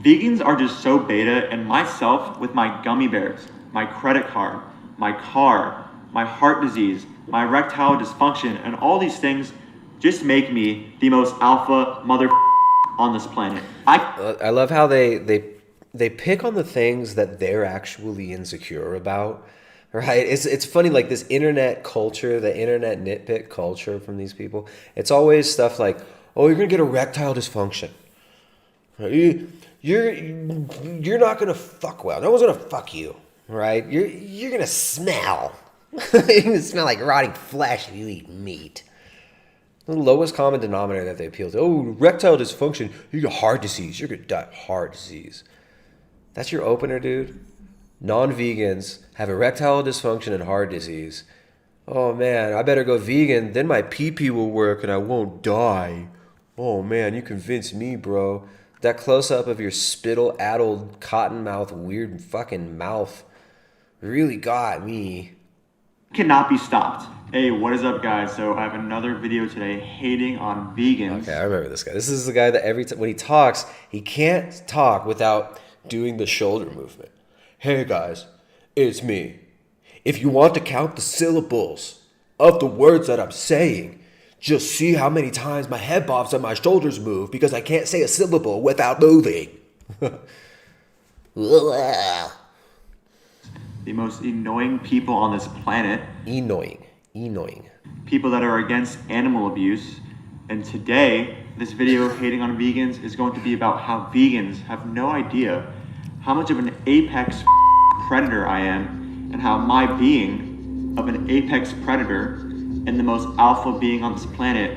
Vegans are just so beta, and myself with my gummy bears, my credit card, my car, my heart disease, my erectile dysfunction, and all these things just make me the most alpha mother on this planet. I love how they pick on the things that they're actually insecure about, right? It's funny, like this internet culture, the internet nitpick culture from these people. It's always stuff like, oh, you're gonna get erectile dysfunction. Right? You're not gonna fuck well. No one's gonna fuck you, right? You're gonna smell. You're gonna smell like rotting flesh if you eat meat. The lowest common denominator that they appeal to. Oh, erectile dysfunction. You get heart disease. You're gonna die of heart disease. That's your opener, dude. Non-vegans have erectile dysfunction and heart disease. Oh man, I better go vegan. Then my pee-pee will work and I won't die. Oh man, you convinced me, bro. That close-up of your spittle-addled, cotton-mouth, weird fucking mouth really got me. Cannot be stopped. Hey, what is up, guys? So I have another video today hating on vegans. Okay, I remember this guy. This is the guy that every time when he talks, he can't talk without doing the shoulder movement. Hey guys, it's me. If you want to count the syllables of the words that I'm saying, just see how many times my head bobs and my shoulders move because I can't say a syllable without moving. The most annoying people on this planet. Annoying. People that are against animal abuse. And today, this video hating on vegans is going to be about how vegans have no idea how much of an apex predator I am, and how my being of an apex predator and the most alpha being on this planet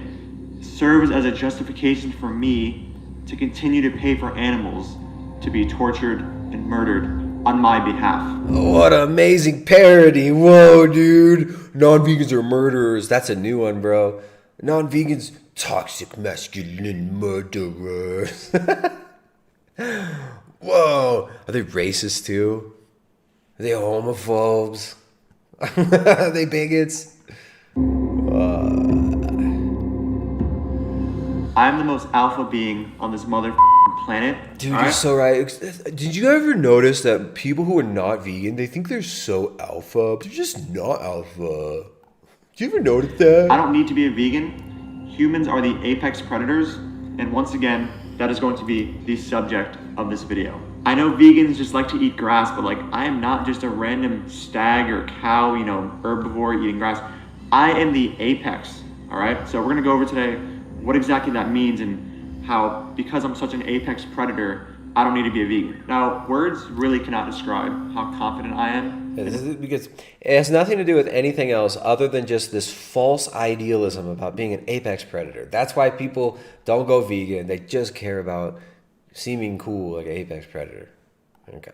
serves as a justification for me to continue to pay for animals to be tortured and murdered on my behalf. What an amazing parody. Whoa, dude. Non-vegans are murderers. That's a new one, bro. Non-vegans, toxic masculine murderers. Whoa. Are they racist too? Are they homophobes? Are they bigots? I'm the most alpha being on this mother planet. Dude, you're so right. Did you ever notice that people who are not vegan, they think they're so alpha, but they're just not alpha? Did you ever notice that? I don't need to be a vegan. Humans are the apex predators, and once again, that is going to be the subject of this video. I know vegans just like to eat grass, but like, I am not just a random stag or cow, herbivore eating grass. I am the apex, all right? So we're gonna go over today what exactly that means and how, because I'm such an apex predator, I don't need to be a vegan. Now, words really cannot describe how confident I am. Because it has nothing to do with anything else other than just this false idealism about being an apex predator. That's why people don't go vegan. They just care about seeming cool like an apex predator. Okay.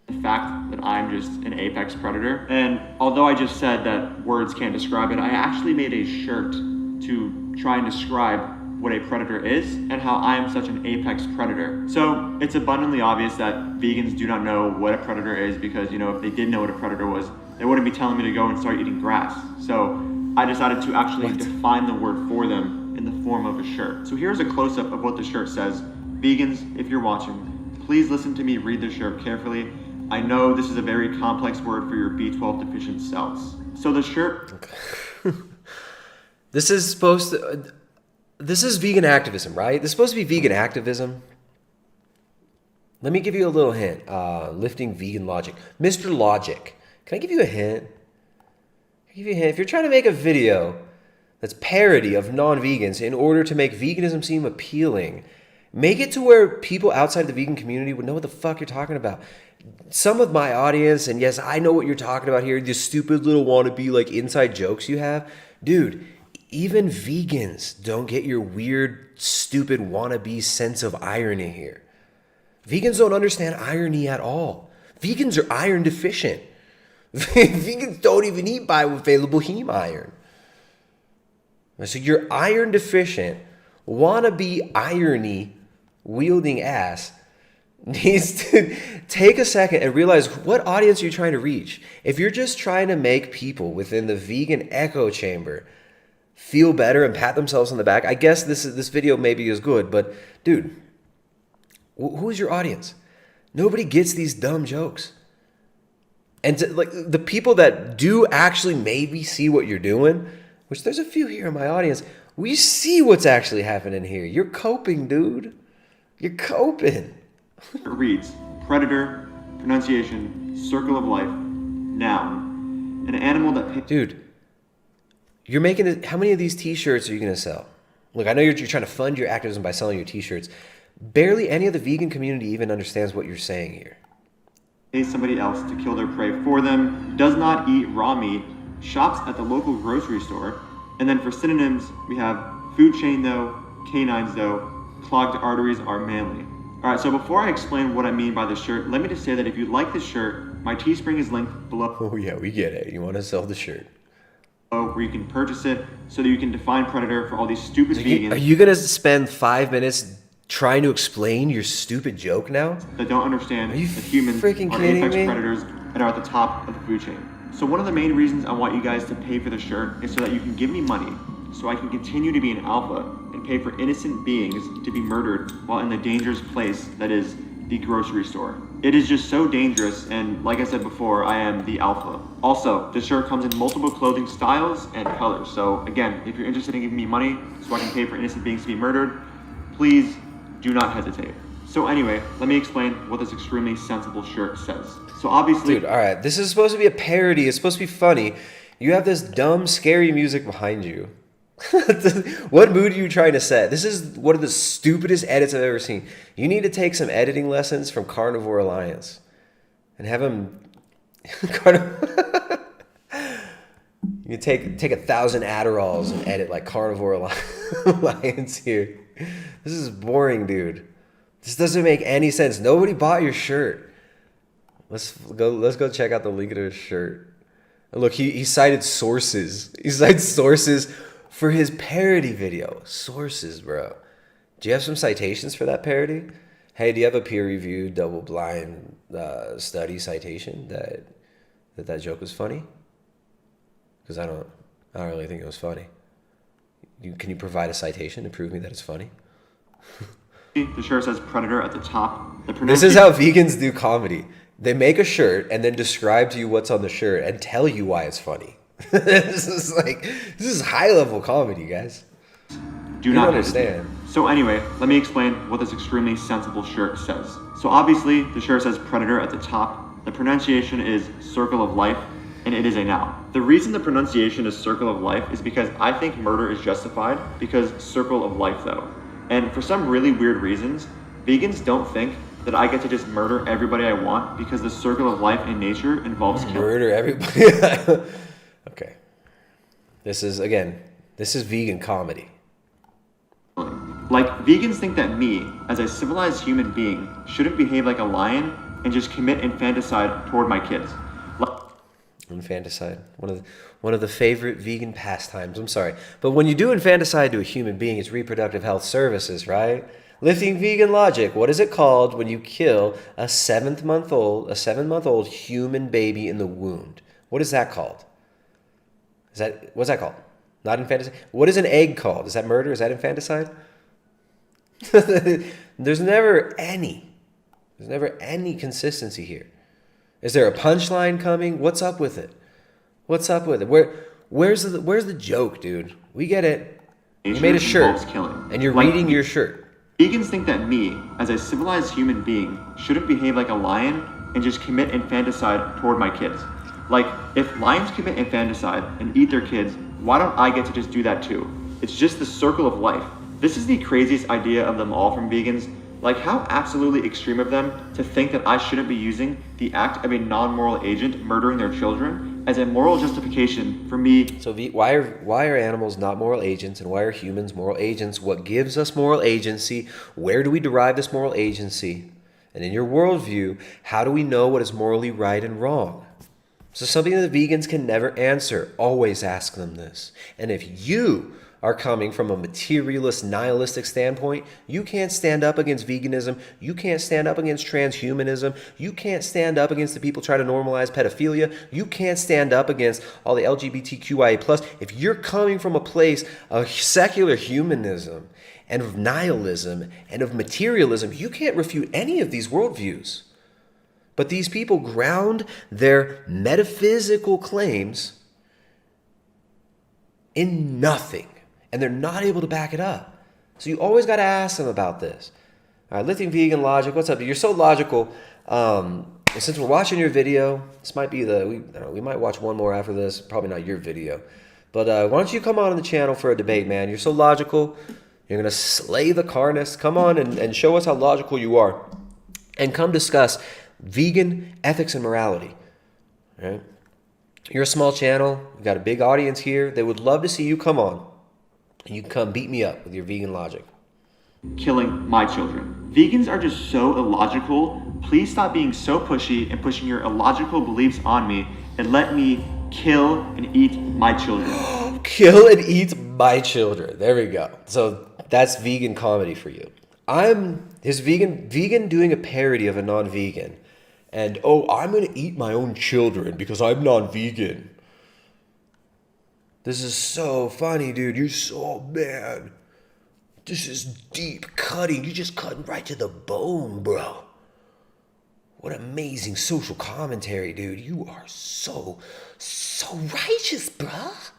The fact that I'm just an apex predator. And although I just said that words can't describe it, I actually made a shirt to try and describe what a predator is and how I am such an apex predator. So it's abundantly obvious that vegans do not know what a predator is because, if they did know what a predator was, they wouldn't be telling me to go and start eating grass. So I decided to actually define the word for them in the form of a shirt. So here's a close-up of what the shirt says. Vegans, if you're watching, please listen to me read the shirt carefully. I know this is a very complex word for your B12 deficient cells. So the shirt... This is vegan activism, right? This is supposed to be vegan activism. Let me give you a little hint. Lifting vegan logic. Mr. Logic. Can I give you a hint? If you're trying to make a video that's parody of non-vegans in order to make veganism seem appealing, make it to where people outside the vegan community would know what the fuck you're talking about. Some of my audience, and yes, I know what you're talking about here, these stupid little wannabe like inside jokes you have. Dude, even vegans don't get your weird, stupid wannabe sense of irony here. Vegans don't understand irony at all. Vegans are iron deficient. Vegans don't even eat bioavailable heme iron. So your iron deficient, wannabe irony wielding ass needs to take a second and realize what audience you're trying to reach. If you're just trying to make people within the vegan echo chamber feel better and pat themselves on the back, I guess this video maybe is good, but dude, Who is your audience? Nobody gets these dumb jokes. And like the people that do actually maybe see what you're doing, which there's a few here in my audience, we see what's actually happening here. You're coping, dude. You're coping. It reads, predator, pronunciation, circle of life, noun. An animal that... Dude, you're making it... How many of these t-shirts are you going to sell? Look, I know you're trying to fund your activism by selling your t-shirts. Barely any of the vegan community even understands what you're saying here. Pay somebody else to kill their prey for them, does not eat raw meat, shops at the local grocery store, and then for synonyms, we have food chain though, canines though, clogged arteries are manly. Alright, so before I explain what I mean by the shirt, let me just say that if you like this shirt, my Teespring is linked below. Oh yeah, we get it. You want to sell the shirt. Where you can purchase it so that you can define predator for all these stupid vegans. Are you going to spend 5 minutes trying to explain your stupid joke now? That don't understand that humans freaking are kidding apex me? predators and are at the top of the food chain. So one of the main reasons I want you guys to pay for the shirt is so that you can give me money so I can continue to be an alpha and pay for innocent beings to be murdered while in the dangerous place that is the grocery store. It is just so dangerous, and like I said before, I am the alpha. Also, this shirt comes in multiple clothing styles and colors. So again, if you're interested in giving me money so I can pay for innocent beings to be murdered, please do not hesitate. So anyway, let me explain what this extremely sensible shirt says. So obviously... Dude, all right, this is supposed to be a parody. It's supposed to be funny. You have this dumb, scary music behind you. What mood are you trying to set? This is one of the stupidest edits I've ever seen. You need to take some editing lessons from Carnivore Alliance and have him... You take 1,000 Adderalls and edit like Carnivore Alliance here. This is boring, dude. This doesn't make any sense. Nobody bought your shirt. Let's go check out the link to his shirt. And look, he cited sources. He cited sources for his parody video. Sources, bro. Do you have some citations for that parody? Hey, do you have a peer-reviewed, double-blind study citation that joke was funny? Because I don't really think it was funny. Can you provide a citation to prove me that it's funny? The shirt says predator at the top. This is how vegans do comedy. They make a shirt and then describe to you what's on the shirt and tell you why it's funny. This is high level comedy, guys. Do not understand. So anyway, let me explain what this extremely sensible shirt says. So obviously, the shirt says predator at the top. The pronunciation is circle of life, and it is a noun. The reason the pronunciation is circle of life is because I think murder is justified because circle of life though. And for some really weird reasons, vegans don't think that I get to just murder everybody I want because the circle of life in nature involves killing. Murder everybody? Okay. This is vegan comedy. Like, vegans think that me, as a civilized human being, shouldn't behave like a lion and just commit infanticide toward my kids. Infanticide, one of the favorite vegan pastimes. I'm sorry, but when you do infanticide to a human being, it's reproductive health services, right? Lifting vegan logic. What is it called when you kill a 7-month-old human baby in the womb? What is that called? What's that called? Not infanticide. What is an egg called? Is that murder? Is that infanticide? There's never any consistency here. Is there a punchline coming? What's up with it? Where's the joke, dude? We get it. You made a shirt, and you're reading your shirt. Vegans think that me, as a civilized human being, shouldn't behave like a lion and just commit infanticide toward my kids. Like, if lions commit infanticide and eat their kids, why don't I get to just do that too? It's just the circle of life. This is the craziest idea of them all from vegans. Like, how absolutely extreme of them to think that I shouldn't be using the act of a non-moral agent murdering their children as a moral justification for me. So why are animals not moral agents, and why are humans moral agents? What gives us moral agency? Where do we derive this moral agency? And in your worldview, how do we know what is morally right and wrong? So something that vegans can never answer. Always ask them this. And if you are coming from a materialist, nihilistic standpoint, you can't stand up against veganism. You can't stand up against transhumanism. You can't stand up against the people trying to normalize pedophilia. You can't stand up against all the LGBTQIA+. If you're coming from a place of secular humanism and of nihilism and of materialism. You can't refute any of these worldviews. But these people ground their metaphysical claims in nothing, and they're not able to back it up. So you always got to ask them about this. All right, Lifting Vegan Logic, what's up? You're so logical. Since we're watching your video, this might be we might watch one more after this. Probably not your video. But why don't you come on the channel for a debate, man? You're so logical. You're going to slay the carnists. Come on and show us how logical you are. And come discuss vegan ethics and morality. All right? You're a small channel. You've got a big audience here. They would love to see you come on. And you can come beat me up with your vegan logic. Killing my children. Vegans are just so illogical. Please stop being so pushy and pushing your illogical beliefs on me and let me kill and eat my children. Kill and eat my children. There we go. So that's vegan comedy for you. I'm his vegan doing a parody of a non-vegan. And I'm going to eat my own children because I'm non-vegan. This is so funny, dude. You're so mad. This is deep cutting. You're just cutting right to the bone, bro. What amazing social commentary, dude. You are so righteous, bruh.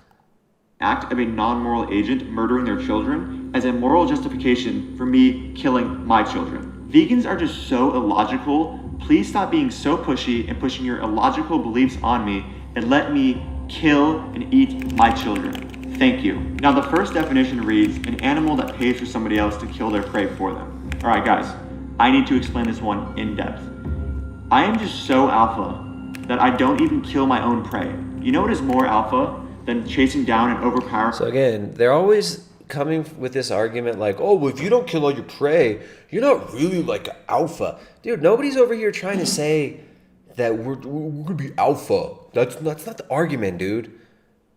Act of a non-moral agent murdering their children as a moral justification for me killing my children. Vegans are just so illogical. Please stop being so pushy and pushing your illogical beliefs on me and let me kill and eat my children. Thank you. Now the first definition reads, an animal that pays for somebody else to kill their prey for them. All right, guys, I need to explain this one in depth. I am just so alpha that I don't even kill my own prey. You know what is more alpha than chasing down and overpowering? So again, they're always coming with this argument like, well, if you don't kill all your prey, you're not really like alpha. Dude, nobody's over here trying to say that we're gonna be alpha. That's not the argument, dude.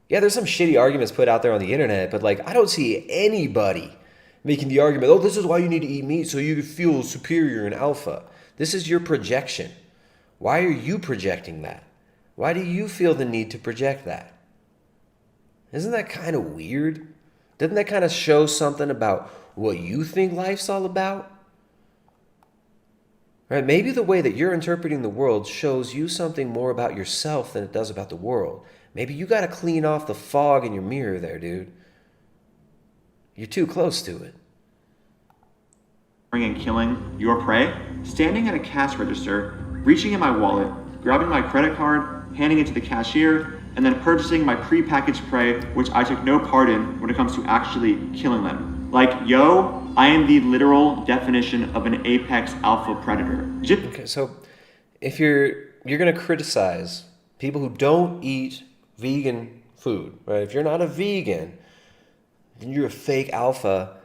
Yeah, there's some shitty arguments put out there on the internet, but like I don't see anybody making the argument, this is why you need to eat meat so you can feel superior and alpha. This is your projection. Why are you projecting that? Why do you feel the need to project that? Isn't that kind of weird? Doesn't that kind of show something about what you think life's all about? Right? Maybe the way that you're interpreting the world shows you something more about yourself than it does about the world. Maybe you got to clean off the fog in your mirror there, dude. You're too close to it. And killing your prey, standing at a cash register, reaching in my wallet, grabbing my credit card, handing it to the cashier, and then purchasing my pre-packaged prey, which I took no part in when it comes to actually killing them. Like, yo, I am the literal definition of an apex alpha predator. Okay, so if you're gonna criticize people who don't eat vegan food, right? If you're not a vegan, then you're a fake alpha.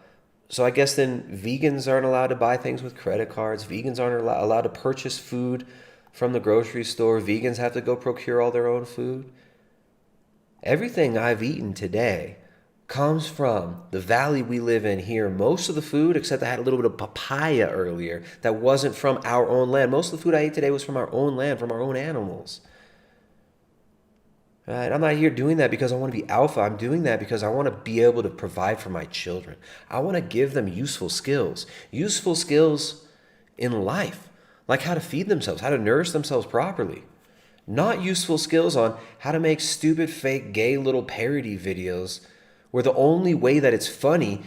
So I guess then vegans aren't allowed to buy things with credit cards. Vegans aren't allowed to purchase food from the grocery store. Vegans have to go procure all their own food. Everything I've eaten today comes from the valley we live in here. Most of the food, except I had a little bit of papaya earlier, that wasn't from our own land. Most of the food I ate today was from our own land, from our own animals. Right? I'm not here doing that because I want to be alpha. I'm doing that because I want to be able to provide for my children. I want to give them useful skills in life, like how to feed themselves, how to nourish themselves properly. Not useful skills on how to make stupid, fake, gay little parody videos where the only way that it's funny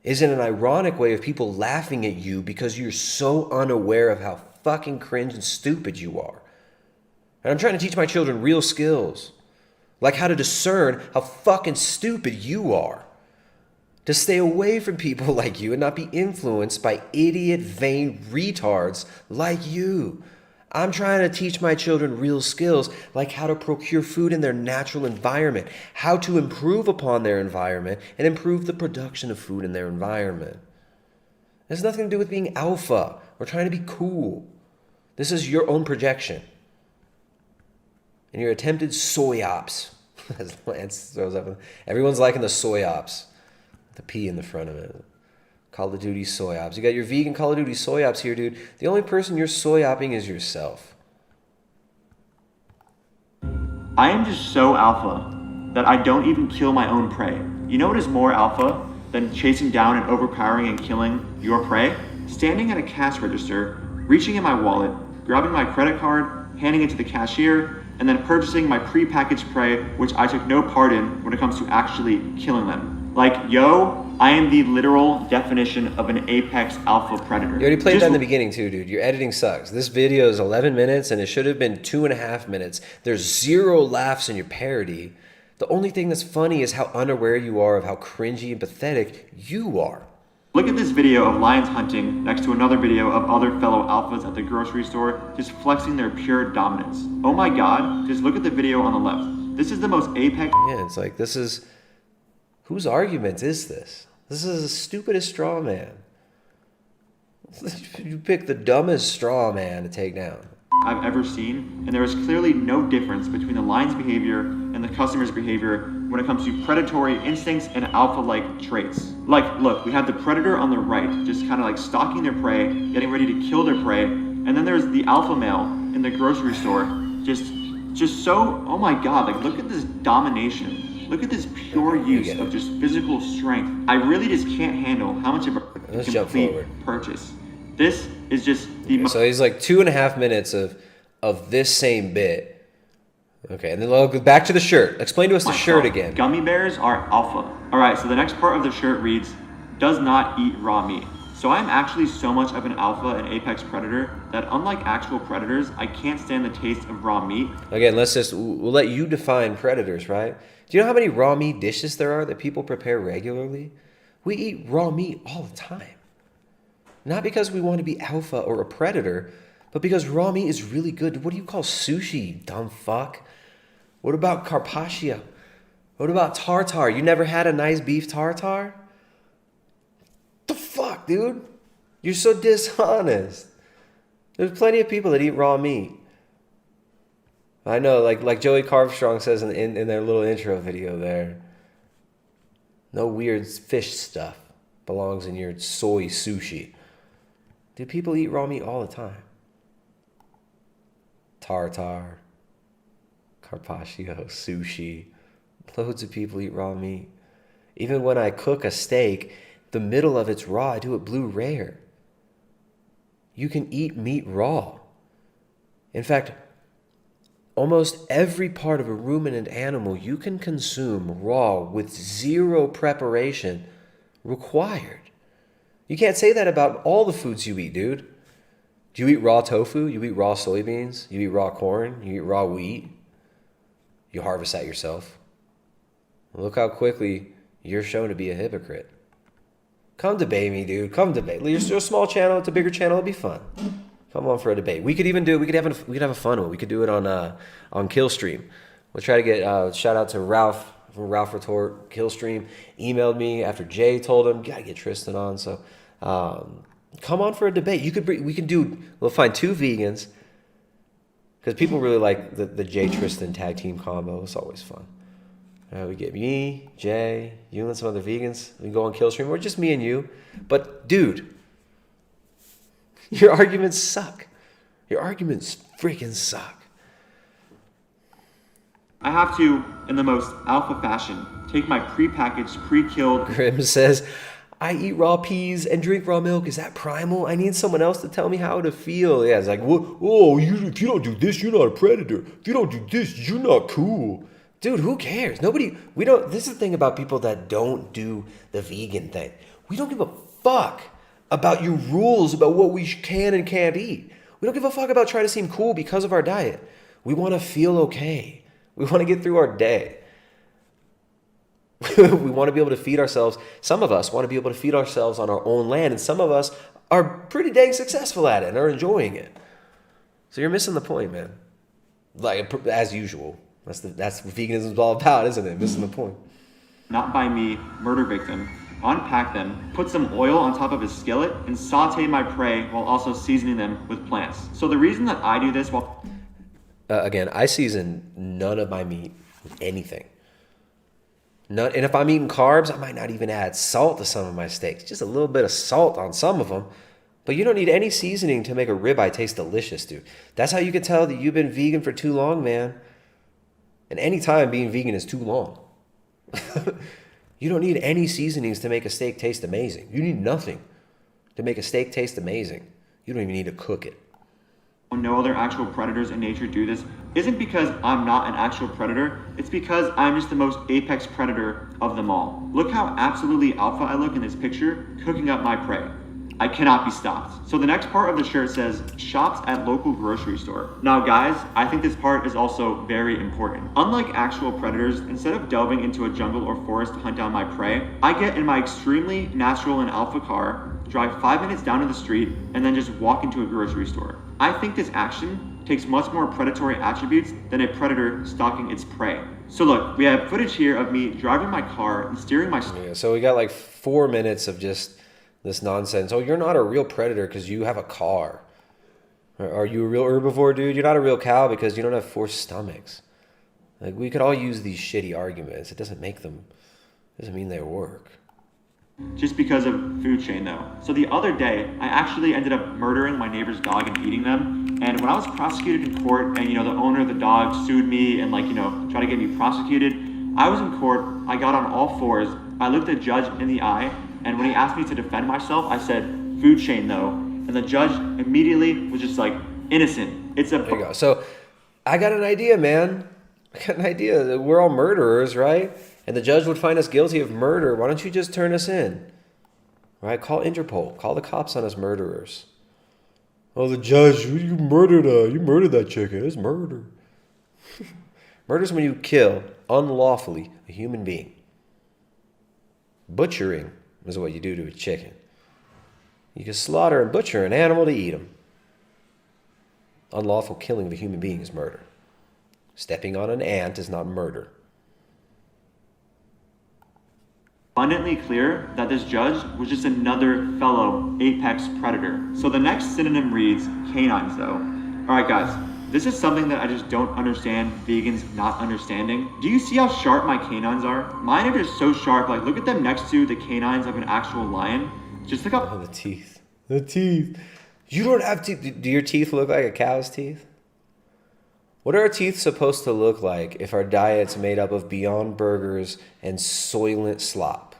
is in an ironic way of people laughing at you because you're so unaware of how fucking cringe and stupid you are. And I'm trying to teach my children real skills, like how to discern how fucking stupid you are. To stay away from people like you and not be influenced by idiot, vain retards like you. I'm trying to teach my children real skills like how to procure food in their natural environment, how to improve upon their environment and improve the production of food in their environment. It has nothing to do with being alpha or trying to be cool. This is your own projection. And your attempted soy ops. As Lance throws up, everyone's liking the soy ops. The P in the front of it. Call of Duty soy ops. You got your vegan Call of Duty soy ops here, dude. The only person you're soy opping is yourself. I am just so alpha that I don't even kill my own prey. You know what is more alpha then chasing down and overpowering and killing your prey, standing at a cash register, reaching in my wallet, grabbing my credit card, handing it to the cashier, and then purchasing my pre-packaged prey, which I took no part in when it comes to actually killing them. Like, yo, I am the literal definition of an apex alpha predator. You already played that in the beginning too, dude. Your editing sucks. This video is 11 minutes and it should have been 2.5 minutes. There's 0 laughs in your parody. The only thing that's funny is how unaware you are of how cringy and pathetic you are. Look at this video of lions hunting next to another video of other fellow alphas at the grocery store just flexing their pure dominance. Oh my god, just look at the video on the left. This is the most apex... Yeah, it's like, this is... Whose argument is this? This is the stupidest straw man. You pick the dumbest straw man to take down I've ever seen, and there is clearly no difference between the lion's behavior and the customer's behavior when it comes to predatory instincts and alpha-like traits. Like, look, we have the predator on the right, just kind of like stalking their prey, getting ready to kill their prey, and then there's the alpha male in the grocery store, just so, oh my god, like look at this domination. Look at this pure use of just physical strength. I really just can't handle how much of a complete purchase. This is just the... So he's like 2.5 minutes of this same bit. Okay, and then we'll go back to the shirt. Explain to us the shirt again. Gummy bears are alpha. All right, so the next part of the shirt reads, does not eat raw meat. So I'm actually so much of an alpha and apex predator that unlike actual predators, I can't stand the taste of raw meat. Again, we'll let you define predators, right? Do you know how many raw meat dishes there are that people prepare regularly? We eat raw meat all the time. Not because we want to be alpha or a predator, but because raw meat is really good. What do you call sushi, you dumb fuck? What about carpaccio? What about tartar? You never had a nice beef tartar? The fuck, dude? You're so dishonest. There's plenty of people that eat raw meat. I know, like Joey Carvstrong says in their little intro video there. No weird fish stuff belongs in your soy sushi. Dude, people eat raw meat all the time. Tartar, carpaccio, sushi. Loads of people eat raw meat. Even when I cook a steak, the middle of it's raw, I do it blue rare. You can eat meat raw. In fact, almost every part of a ruminant animal you can consume raw with 0 preparation required. You can't say that about all the foods you eat, dude. Do you eat raw tofu? You eat raw soybeans? You eat raw corn? You eat raw wheat? You harvest that yourself. Look how quickly you're shown to be a hypocrite. Come debate me, dude. Come debate. You're a small channel. It's a bigger channel. It'll be fun. Come on for a debate. We could even do. We could have a fun one. We could do it on Killstream. We'll try to get shout out to Ralph from Ralph Retort. Killstream emailed me after Jay told him gotta get Tristan on. So come on for a debate. We'll find 2 vegans because people really like the Jay Tristan tag team combo. It's always fun. We get me, Jay, you, and some other vegans. We can go on Killstream, or just me and you. But dude, your arguments suck. Your arguments freaking suck. I have to, in the most alpha fashion, take my pre-packaged, pre-killed... Grim says, I eat raw peas and drink raw milk. Is that primal? I need someone else to tell me how to feel. Yeah, it's like, if you don't do this, you're not a predator. If you don't do this, you're not cool. Dude, who cares? This is the thing about people that don't do the vegan thing. We don't give a fuck about your rules about what we can and can't eat. We don't give a fuck about trying to seem cool because of our diet. We want to feel okay. We want to get through our day. We want to be able to feed ourselves. Some of us want to be able to feed ourselves on our own land, and some of us are pretty dang successful at it and are enjoying it. So you're missing the point, man. Like, as usual. That's what veganism is all about, isn't it? Missing the point. Not by me, murder victim. Unpack them, put some oil on top of a skillet, and saute my prey while also seasoning them with plants. So the reason that I do this while... Again, I season none of my meat with anything. And if I'm eating carbs, I might not even add salt to some of my steaks. Just a little bit of salt on some of them. But you don't need any seasoning to make a ribeye taste delicious, dude. That's how you can tell that you've been vegan for too long, man. And any time being vegan is too long. You don't need any seasonings to make a steak taste amazing. You need nothing to make a steak taste amazing. You don't even need to cook it. No other actual predators in nature do this isn't because I'm not an actual predator, it's because I'm just the most apex predator of them all. Look how absolutely alpha I look in this picture, cooking up my prey. I cannot be stopped. So the next part of the shirt says, shops at local grocery store. Now guys, I think this part is also very important. Unlike actual predators, instead of delving into a jungle or forest to hunt down my prey, I get in my extremely natural and alpha car, drive 5 minutes down to the street, and then just walk into a grocery store. I think this action takes much more predatory attributes than a predator stalking its prey. So look, we have footage here of me driving my car and steering my... Yeah, so we got like 4 minutes of just this nonsense. Oh, you're not a real predator because you have a car. Are you a real herbivore, dude? You're not a real cow because you don't have 4 stomachs. Like, we could all use these shitty arguments. It doesn't mean they work. Just because of food chain though. So the other day, I actually ended up murdering my neighbor's dog and eating them. And when I was prosecuted in court and, the owner of the dog sued me and tried to get me prosecuted, I was in court, I got on all fours, I looked the judge in the eye, and when he asked me to defend myself, I said, food chain though. And the judge immediately was just like, innocent. There you go. So I got an idea, man. I got an idea. We're all murderers, right? And the judge would find us guilty of murder. Why don't you just turn us in? Right? Call Interpol. Call the cops on us murderers. Oh, the judge, you murdered that chicken. It's murder. Murder is when you kill unlawfully a human being. Butchering is what you do to a chicken. You can slaughter and butcher an animal to eat him. Unlawful killing of a human being is murder. Stepping on an ant is not murder. Abundantly clear that this judge was just another fellow apex predator. So the next synonym reads canines though. Alright guys, this is something that I just don't understand vegans not understanding. Do you see how sharp my canines are? Mine are just so sharp, look at them next to the canines of an actual lion. Just look up. Oh, the teeth. The teeth. You don't have teeth. Do your teeth look like a cow's teeth? What are our teeth supposed to look like if our diet's made up of Beyond Burgers and Soylent slop?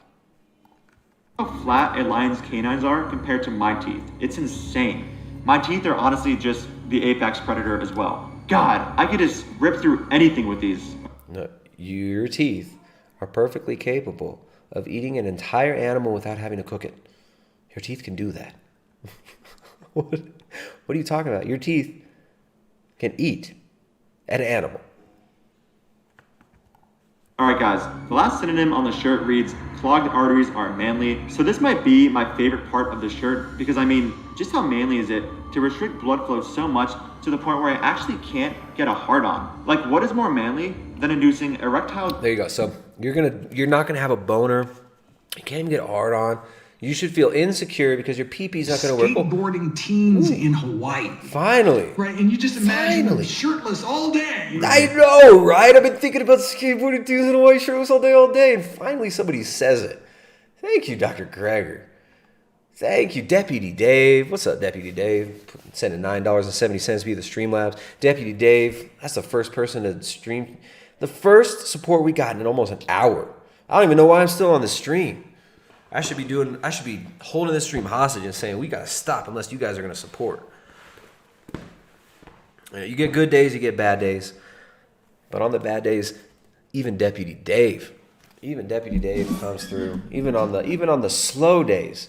How flat a lion's canines are compared to my teeth. It's insane. My teeth are honestly just the apex predator as well. God, I could just rip through anything with these. No, your teeth are perfectly capable of eating an entire animal without having to cook it. Your teeth can do that. What are you talking about? Your teeth can eat an animal. Alright guys, the last synonym on the shirt reads, clogged arteries are manly. So this might be my favorite part of the shirt because just how manly is it to restrict blood flow so much to the point where I actually can't get a hard on? What is more manly than inducing erectile... There you go. So you're not gonna have a boner. You can't even get a hard on. You should feel insecure because your pee-pee's not going to work. Skateboarding teens in Hawaii. Finally. Right, and you just imagine them shirtless all day. I know, right? I've been thinking about skateboarding teens in Hawaii shirtless all day, and finally somebody says it. Thank you, Dr. Greger. Thank you, Deputy Dave. What's up, Deputy Dave? Sending $9.70 via the Streamlabs. Deputy Dave, that's the first person to stream. The first support we got in almost an hour. I don't even know why I'm still on the stream. I should be holding this stream hostage and saying we gotta stop unless you guys are gonna support. You get good days, you get bad days, but on the bad days, even Deputy Dave comes through. Even on the slow days,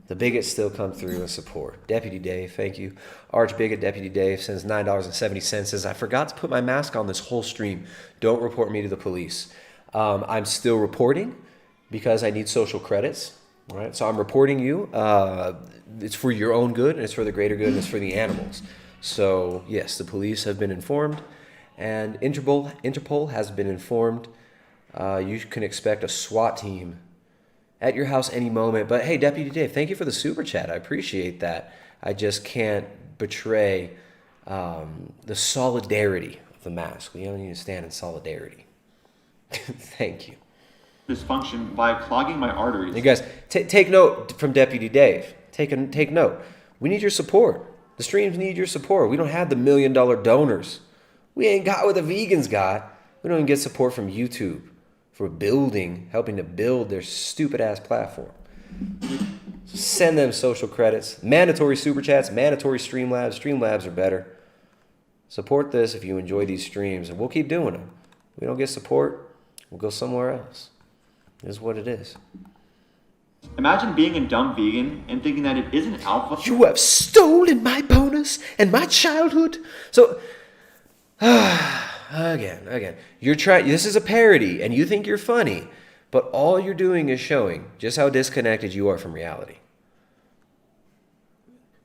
the bigots still come through and support. Deputy Dave, thank you. Arch bigot Deputy Dave sends $9.70. Says I forgot to put my mask on this whole stream. Don't report me to the police. I'm still reporting, because I need social credits, right? So I'm reporting you. It's for your own good, and it's for the greater good, and it's for the animals. So yes, the police have been informed, and Interpol has been informed. You can expect a SWAT team at your house any moment. But hey, Deputy Dave, thank you for the super chat. I appreciate that. I just can't betray the solidarity of the mask. We only need to stand in solidarity. Thank you. Dysfunction by clogging my arteries. You guys, take note from Deputy Dave. Take note. We need your support. The streams need your support. We don't have the $1 million donors. We ain't got what the vegans got. We don't even get support from YouTube, for helping to build their stupid ass platform. Send them social credits, mandatory super chats, mandatory Streamlabs. Streamlabs are better. Support this if you enjoy these streams, and we'll keep doing them. If we don't get support, we'll go somewhere else. It is what it is. Imagine being a dumb vegan and thinking that it isn't alpha. You have stolen my bonus and my childhood. So, again, you're trying. This is a parody, and you think you're funny, but all you're doing is showing just how disconnected you are from reality.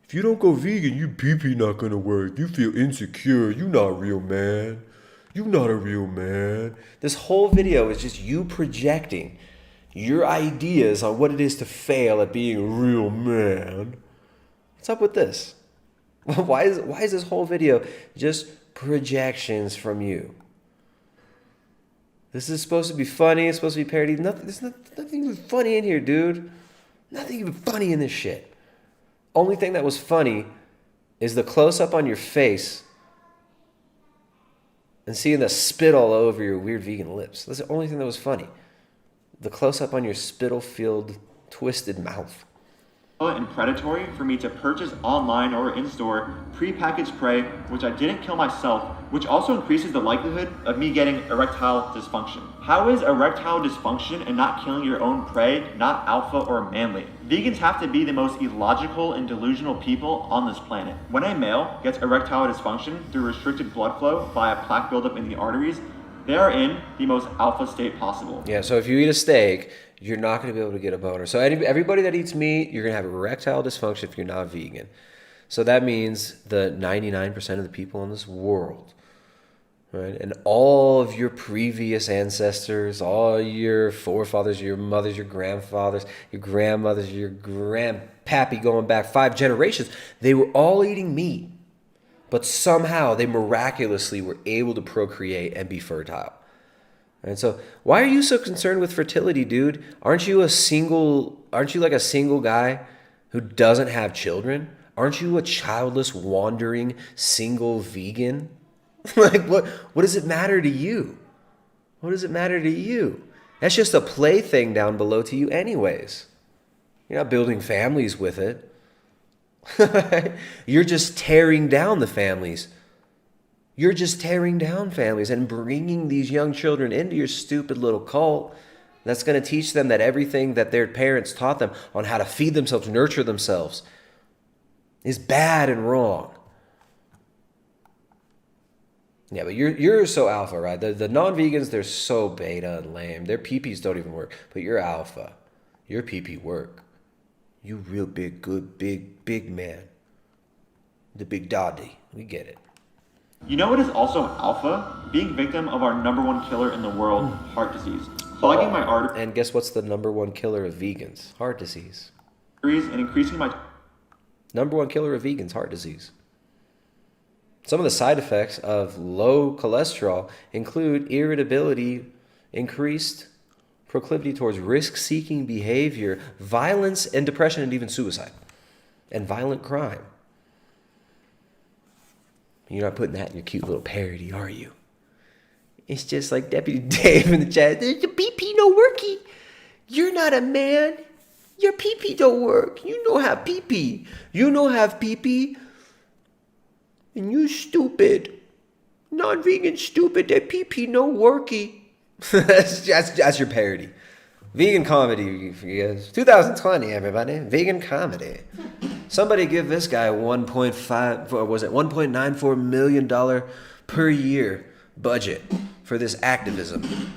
If you don't go vegan, your pee-pee not gonna work. You feel insecure. You not real, man. You not a real man. This whole video is just you projecting your ideas on what it is to fail at being a real man. What's up with this? Why is this whole video just projections from you? This is supposed to be funny. It's supposed to be parody. There's nothing even funny in here, dude. Nothing even funny in this shit. Only thing that was funny is the close-up on your face and seeing the spit all over your weird vegan lips. That's the only thing that was funny. The close-up on your spittle-filled, twisted mouth. And predatory for me to purchase online or in-store prepackaged prey, which I didn't kill myself, which also increases the likelihood of me getting erectile dysfunction. How is erectile dysfunction and not killing your own prey not alpha or manly? Vegans have to be the most illogical and delusional people on this planet. When a male gets erectile dysfunction through restricted blood flow via plaque buildup in the arteries, they are in the most alpha state possible. Yeah, so if you eat a steak, you're not going to be able to get a boner. So everybody that eats meat, you're going to have erectile dysfunction if you're not vegan. So that means the 99% of the people in this world, right? And all of your previous ancestors, all your forefathers, your mothers, your grandfathers, your grandmothers, your grandpappy going back 5 generations, they were all eating meat. But somehow they miraculously were able to procreate and be fertile. And so, why are you so concerned with fertility, dude? Aren't you like a single guy who doesn't have children? Aren't you a childless, wandering, single vegan? Like, what does it matter to you? What does it matter to you? That's just a plaything down below to you anyways. You're not building families with it. You're just tearing down the families. You're just tearing down families and bringing these young children into your stupid little cult that's going to teach them that everything that their parents taught them on how to feed themselves, nurture themselves, is bad and wrong. Yeah, but you're so alpha, right? The non-vegans, they're so beta and lame. Their pee-pees don't even work, but you're alpha. Your pee-pee work. You real big, good, big man. The big daddy. We get it. You know what is also alpha? Being victim of our #1 killer in the world, heart disease. Clogging my arteries. And guess what's the #1 killer of vegans? Heart disease. And increasing my... #1 killer of vegans, heart disease. Some of the side effects of low cholesterol include irritability, increased proclivity towards risk-seeking behavior, violence and depression, and even suicide, and violent crime. You're not putting that in your cute little parody, are you? It's just like Deputy Dave in the chat. There's a pee-pee no worky. You're not a man. Your pee-pee don't work. You don't have pee-pee. You don't have pee-pee. And you stupid. Non-vegan stupid. That pee-pee no worky. that's your parody. Vegan comedy, you guys. 2020, everybody. Vegan comedy. Somebody give this guy $1.94 million per year budget for this activism.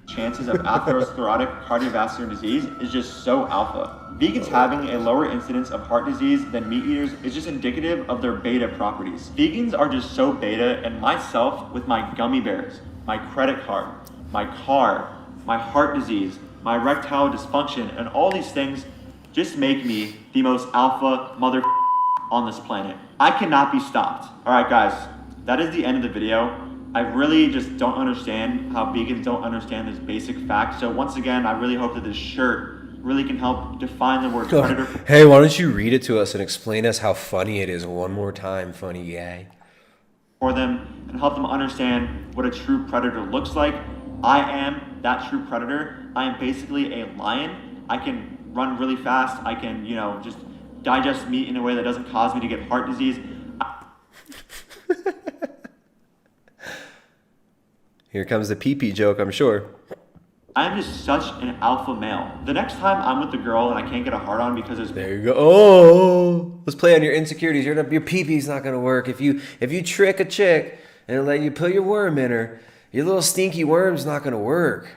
Chances of atherosclerotic cardiovascular disease is just so alpha. Vegans having a lower incidence of heart disease than meat eaters is just indicative of their beta properties. Vegans are just so beta, and myself with my gummy bears, my credit card, my car, my heart disease, my erectile dysfunction, and all these things just make me the most alpha mother on this planet. I cannot be stopped. All right, guys, that is the end of the video. I really just don't understand how vegans don't understand this basic fact. So once again, I really hope that this shirt really can help define the word predator. Hey, why don't you read it to us and explain us how funny it is one more time, funny guy. For them and help them understand what a true predator looks like. I am that true predator, I am basically a lion. I can run really fast. I can, just digest meat in a way that doesn't cause me to get heart disease. Here comes the pee-pee joke, I'm sure. I'm just such an alpha male. The next time I'm with the girl and I can't get a hard on because There you go. Oh, let's play on your insecurities. Your pee-pee's not gonna work if you trick a chick and let you put your worm in her. Your little stinky worm's not gonna work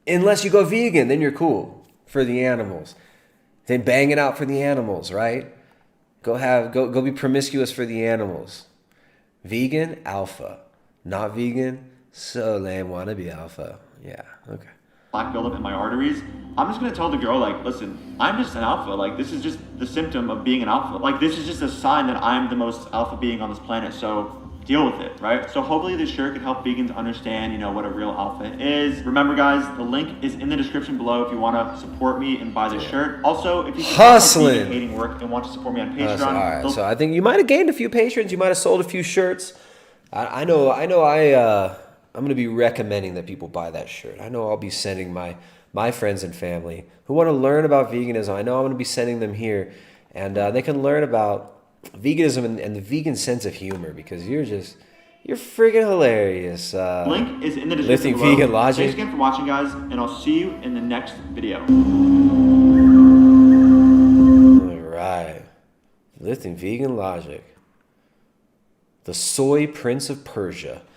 unless you go vegan. Then you're cool for the animals. Then bang it out for the animals, right? Go be promiscuous for the animals. Vegan, alpha. Not vegan, so lame. Wanna be alpha. Yeah. Okay. Plaque buildup in my arteries. I'm just gonna tell the girl, like, listen, I'm just an alpha. Like, this is just the symptom of being an alpha. Like, this is just a sign that I'm the most alpha being on this planet. So deal with it, right? So hopefully this shirt can help vegans understand, what a real alpha is. Remember, guys, the link is in the description below if you want to support me and buy this shirt. Also, if you Hustling hating work and want to support me on Patreon. All right. So I think you might have gained a few patrons. You might have sold a few shirts. I'm going to be recommending that people buy that shirt. I know I'll be sending my friends and family who want to learn about veganism. I know I'm going to be sending them here, and they can learn about veganism and the vegan sense of humor, because you're freaking hilarious. Link is in the description Lifting below. vegan logic. Thanks again for watching, guys, and I'll see you in the next video. All right. Lifting vegan logic. The soy prince of Persia.